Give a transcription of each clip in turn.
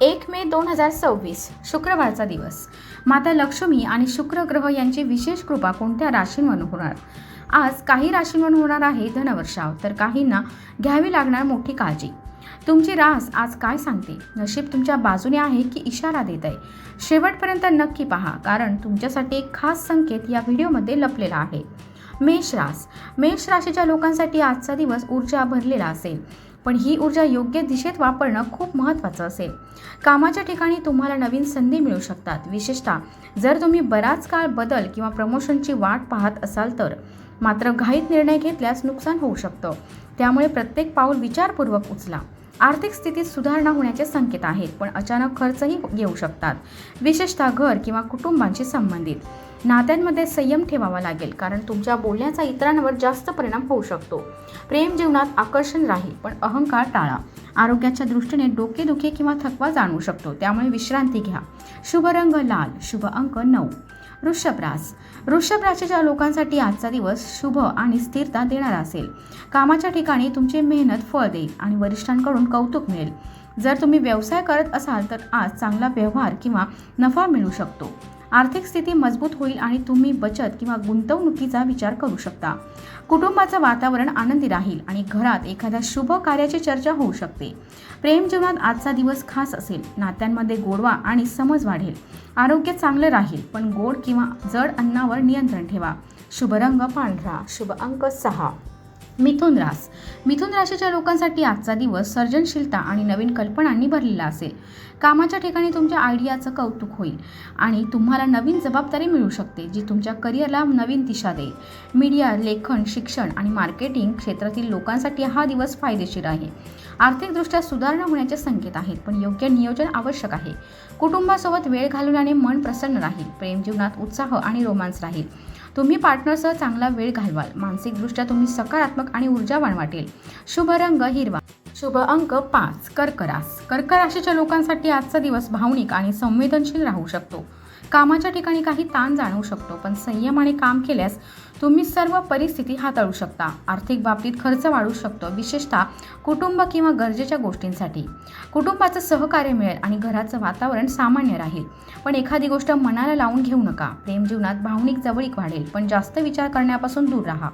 1 मे 2026 शुक्रवारचा दिवस. माता लक्ष्मी आणि शुक्र ग्रह यांची विशेष कृपा कोणत्या राशींवर होणार? आज काही राशींवर होणार आहे धनवर्षाव, तर काहींना घ्यावी लागणार मोठी काळजी. तुमची रास आज काय सांगते? नशीब तुमच्या बाजूने आहे की इशारा देत आहे? शेवटपर्यंत नक्की पहा, कारण तुमच्यासाठी एक खास संकेत या व्हिडिओमध्ये लपलेला आहे. मेष राशीच्या लोकांसाठी आजचा दिवस ऊर्जा भरलेला असेल, पण ही ऊर्जा योग्य दिशेत वापरणं खूप महत्त्वाचं असेल. कामाच्या ठिकाणी तुम्हाला नवीन संधी मिळू शकतात, विशेषतः जर तुम्ही बराच काळ बदल किंवा प्रमोशनची वाट पाहत असाल तर. मात्र घाईत निर्णय घेतल्यास नुकसान होऊ शकतं, त्यामुळे प्रत्येक पाऊल विचारपूर्वक उचला. आर्थिक स्थितीत सुधारणा होण्याचे संकेत आहेत, पण अचानक खर्चही येऊ शकतात, विशेषतः घर किंवा कुटुंबांशी संबंधित. नात्यांमध्ये संयम ठेवावा लागेल, कारण तुमच्या बोलण्याचा इतरांवर जास्त परिणाम होऊ शकतो. प्रेम जीवनात आकर्षण राहील, पण अहंकार टाळा. आरोग्याच्या दृष्टीने डोकेदुखी किंवा थकवा जाणवू शकतो, त्यामुळे विश्रांती घ्या. शुभ रंग लाल, शुभ अंक 9. वृषभ राशीच्या लोकांसाठी आजचा दिवस शुभ आणि स्थिरता देणारा असेल. कामाच्या ठिकाणी तुमची मेहनत फळ देईल आणि वरिष्ठांकडून कौतुक मिळेल. जर तुम्ही व्यवसाय करत असाल तर आज चांगला व्यवहार किंवा नफा मिळू शकतो. आर्थिक स्थिती मजबूत होईल आणि तुम्ही बचत किंवा गुंतवणुकीचा विचार करू शकता. कुटुंबाचं वातावरण आनंदी राहील आणि घरात एखाद्या शुभ कार्याची चर्चा होऊ शकते. प्रेम जीवनात आजचा दिवस खास असेल. नात्यांमध्ये गोडवा आणि समज वाढेल. आरोग्य चांगलं राहील, पण गोड किंवा जड अन्नावर नियंत्रण ठेवा. शुभ रंग पांढरा, शुभ अंक 6. मिथुन राशीच्या लोकांसाठी आजचा दिवस सर्जनशीलता आणि नवीन कल्पनांनी भरलेला असेल. कामाच्या ठिकाणी तुमच्या आयडियाचं कौतुक होईल आणि तुम्हाला नवीन जबाबदारी मिळू शकते, जी तुमच्या करिअरला नवीन दिशा देईल. मीडिया, लेखन, शिक्षण आणि मार्केटिंग क्षेत्रातील लोकांसाठी हा दिवस फायदेशीर आहे. आर्थिकदृष्ट्या सुधारणा होण्याचे संकेत आहेत, पण योग्य नियोजन आवश्यक आहे. कुटुंबासोबत वेळ घालवल्याने मन प्रसन्न राहील. प्रेम जीवनात उत्साह आणि रोमांस राहील. तुम्ही पार्टनरसह चांगला वेळ घालवाल. मानसिकदृष्ट्या तुम्ही सकारात्मक आणि ऊर्जावान वाटेल. शुभ रंग हिरवा, शुभ अंक 5. कर्क राशीच्या लोकांसाठी आजचा दिवस भावनिक आणि संवेदनशील राहू शकतो. कामाच्या ठिकाणी काही ताण जाणवू शकतो, पण संयमाने काम केल्यास तुम्ही सर्व परिस्थिती हाताळू शकता. आर्थिक बाबतीत खर्च वाढू शकतो, विशेषतः कुटुंब किंवा गरजेच्या गोष्टींसाठी. कुटुंबाचं सहकार्य मिळेल आणि घराचं वातावरण सामान्य राहील, पण एखादी गोष्ट मनाला लावून घेऊ नका. प्रेम जीवनात भावनिक जवळीक वाढेल, पण जास्त विचार करण्यापासून दूर राहा.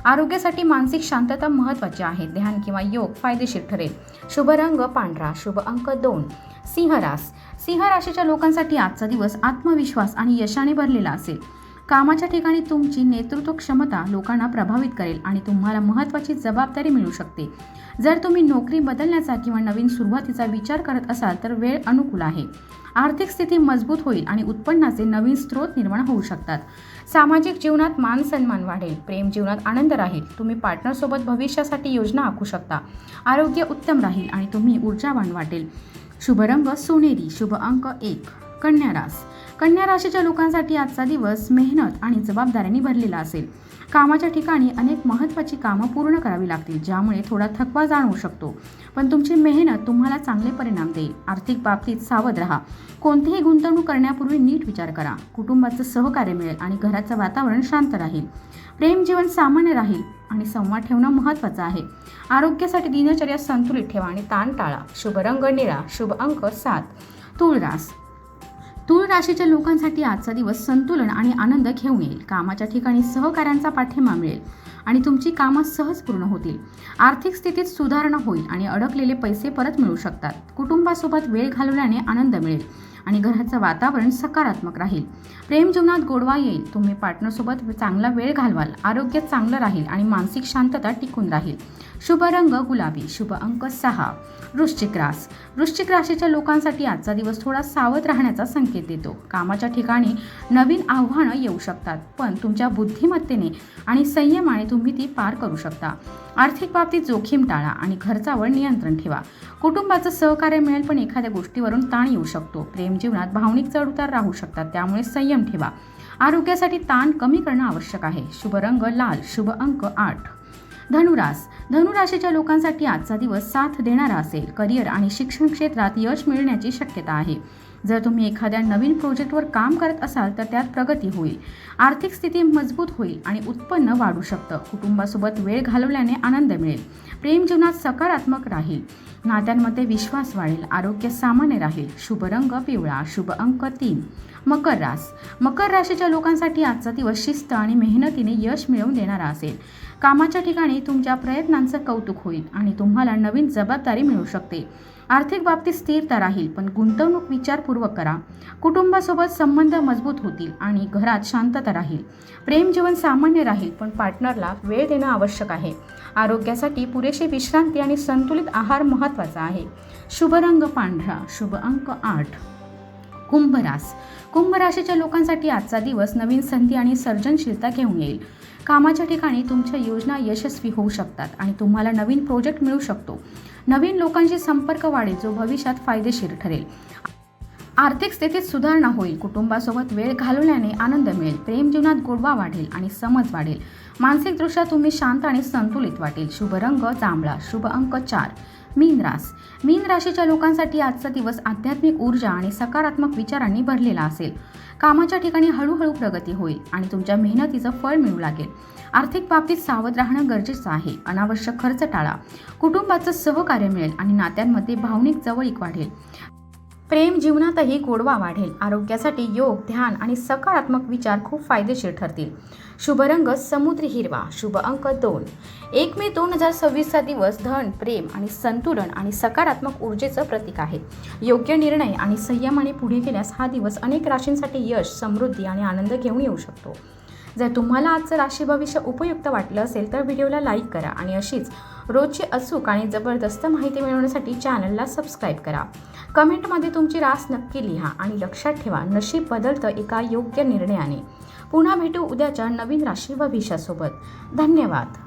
आरोग्यासाठी मानसिक शांतता महत्त्वाची आहे. ध्यान किंवा योग फायदेशीर ठरेल. शुभ रंग पांढरा, शुभ अंक 2. सिंह राशीच्या लोकांसाठी आजचा दिवस आत्मविश्वास आणि यशाने भरलेला असेल. कामाच्या ठिकाणी तुमची नेतृत्व क्षमता लोकांना प्रभावित करेल आणि तुम्हाला महत्त्वाची जबाबदारी मिळू शकते. जर तुम्ही नोकरी बदलण्याचा किंवा नवीन सुरुवातीचा विचार करत असाल तर वेळ अनुकूल आहे. आर्थिक स्थिती मजबूत होईल आणि उत्पन्नाचे नवीन स्रोत निर्माण होऊ शकतात. सामाजिक जीवनात मान सन्मान वाढेल. प्रेम जीवनात आनंद राहील. तुम्ही पार्टनरसोबत भविष्यासाठी योजना आखू शकता. आरोग्य उत्तम राहील आणि तुम्ही ऊर्जावान वाटेल. शुभ रंग सोनेरी, शुभ अंक 1. कन्या राशीच्या लोकांसाठी आजचा दिवस मेहनत आणि जबाबदाऱ्यांनी भरलेला असेल. कामाच्या ठिकाणी अनेक महत्त्वाची कामं पूर्ण करावी लागतील, ज्यामुळे थोडा थकवा जाणवू शकतो, पण तुमची मेहनत तुम्हाला चांगले परिणाम देईल. आर्थिक बाबतीत सावध राहा. कोणतीही गुंतवणूक करण्यापूर्वी नीट विचार करा. कुटुंबाचं सहकार्य मिळेल आणि घराचं वातावरण शांत राहील. प्रेम जीवन सामान्य राहील आणि संवाद ठेवणं महत्त्वाचं आहे. आरोग्यासाठी दिनचर्या संतुलित ठेवा आणि ताण टाळा. शुभ रंग निळा, शुभ अंक 7. तूळ राशीच्या लोकांसाठी आजचा दिवस संतुलन आणि आनंद घेऊन येईल. कामाच्या ठिकाणी सहकाऱ्यांचा पाठिंबा मिळेल आणि तुमची कामं सहज पूर्ण होतील. आर्थिक स्थितीत सुधारणा होईल आणि अडकलेले पैसे परत मिळू शकतात. कुटुंबासोबत वेळ घालवल्याने आनंद मिळेल आणि घराचं वातावरण सकारात्मक राहील. प्रेम जीवनात गोडवा येईल. तुम्ही पार्टनरसोबत चांगला वेळ घालवाल. आरोग्य चांगलं राहील आणि मानसिक शांतता टिकून राहील. शुभ रंग गुलाबी, शुभ अंक 6. वृश्चिक राशीच्या लोकांसाठी आजचा दिवस थोडा सावध राहण्याचा संकेत देतो. कामाच्या ठिकाणी नवीन आव्हानं येऊ शकतात, पण तुमच्या बुद्धिमत्तेने आणि संयमाने तुम्ही ती पार करू शकता. आर्थिक बाबतीत जोखीम टाळा आणि खर्चावर नियंत्रण ठेवा. कुटुंबाचं सहकार्य मिळेल, पण एखाद्या गोष्टीवरून ताण येऊ शकतो. प्रेम जीवनात भावनिक चढउतार राहू शकतात, त्यामुळे संयम ठेवा. आरोग्यासाठी ताण कमी करणं आवश्यक आहे. शुभ रंग लाल, शुभ अंक 8. धनुराशीच्या लोकांसाठी आजचा दिवस साथ देणारा असेल. करिअर आणि शिक्षण क्षेत्रात यश मिळण्याची शक्यता आहे. जर तुम्ही एखाद्या नवीन प्रोजेक्टवर काम करत असाल तर त्यात प्रगती होईल. आर्थिक स्थिती मजबूत होईल आणि उत्पन्न वाढू शकतं. कुटुंबासोबत वेळ घालवल्याने आनंद मिळेल. प्रेम जीवनात सकारात्मक राहील. नात्यांमध्ये विश्वास वाढेल. आरोग्य सामान्य राहील. शुभ रंग पिवळा. शुभ अंक 3. मकर राशीच्या लोकांसाठी आजचा दिवस शिस्त आणि मेहनतीने यश मिळवून देणारा असेल. कामाच्या ठिकाणी तुमच्या प्रयत्नांचं कौतुक होईल आणि तुम्हाला नवीन जबाबदारी मिळू शकते. आर्थिक बाबतीत स्थिरता राहील, पण गुंतवणूक विचारपूर्वक करा. कुटुंबासोबत संबंध मजबूत होतील आणि घरात शांतता राहील. प्रेम जीवन सामान्य राहील, पण पार्टनरला वेळ देणं आवश्यक आहे. आरोग्यासाठी पुरेशी विश्रांती आणि संतुलित आहार महत्त्वाचा आहे. शुभ रंग पांढरा. शुभ अंक 8. कुंभ राशीच्या लोकांसाठी आजचा दिवस नवीन संधी आणि सर्जनशीलता घेऊन येईल. कामाच्या ठिकाणी तुमच्या योजना यशस्वी होऊ शकतात आणि तुम्हाला नवीन प्रोजेक्ट मिळू शकतो. नवीन लोकांशी संपर्क वाढेल, जो भविष्यात फायदेशीर ठरेल. आर्थिक स्थितीत सुधारणा होईल. कुटुंबासोबत वेळ घालवल्याने आनंद मिळेल. प्रेम जीवनात गोडवा वाढेल आणि समज वाढेल. मानसिकदृष्ट्या तुम्ही शांत आणि संतुलित वाटेल. शुभ रंग जांभळा. शुभ अंक 4. मीन राशीच्या लोकांसाठी आजचा दिवस आध्यात्मिक ऊर्जा आणि सकारात्मक विचारांनी भरलेला असेल. कामाच्या ठिकाणी हळूहळू प्रगती होईल आणि तुमच्या मेहनतीचं फळ मिळू लागेल. आर्थिक बाबतीत सावध राहणं गरजेचं आहे. अनावश्यक खर्च टाळा. कुटुंबाचं सहकार्य मिळेल आणि नात्यांमध्ये भावनिक जवळीक वाढेल. प्रेम जीवनातही गोडवा वाढेल. आरोग्यासाठी योग, ध्यान आणि सकारात्मक विचार खूप फायदेशीर ठरतील. शुभ रंग समुद्री हिरवा. शुभ अंक 2. 1 मे 2026 दिवस धन, प्रेम आणि संतुलन आणि सकारात्मक ऊर्जेचं प्रतीक आहे. योग्य निर्णय आणि संयमाने पुढे गेल्यास हा दिवस अनेक राशींसाठी यश, समृद्धी आणि आनंद घेऊन येऊ शकतो. जर तुम्हाला आजचं राशी भविष्य उपयुक्त वाटलं असेल तर व्हिडिओला लाईक करा आणि अशीच रोजची अचूक आणि जबरदस्त माहिती मिळवण्यासाठी चॅनलला सबस्क्राईब करा. कमेंटमध्ये तुमची रास नक्की लिहा आणि लक्षात ठेवा, नशीब बदलतं एका योग्य निर्णयाने. पुन्हा भेटू उद्याच्या नवीन राशी भविष्यासोबत. धन्यवाद.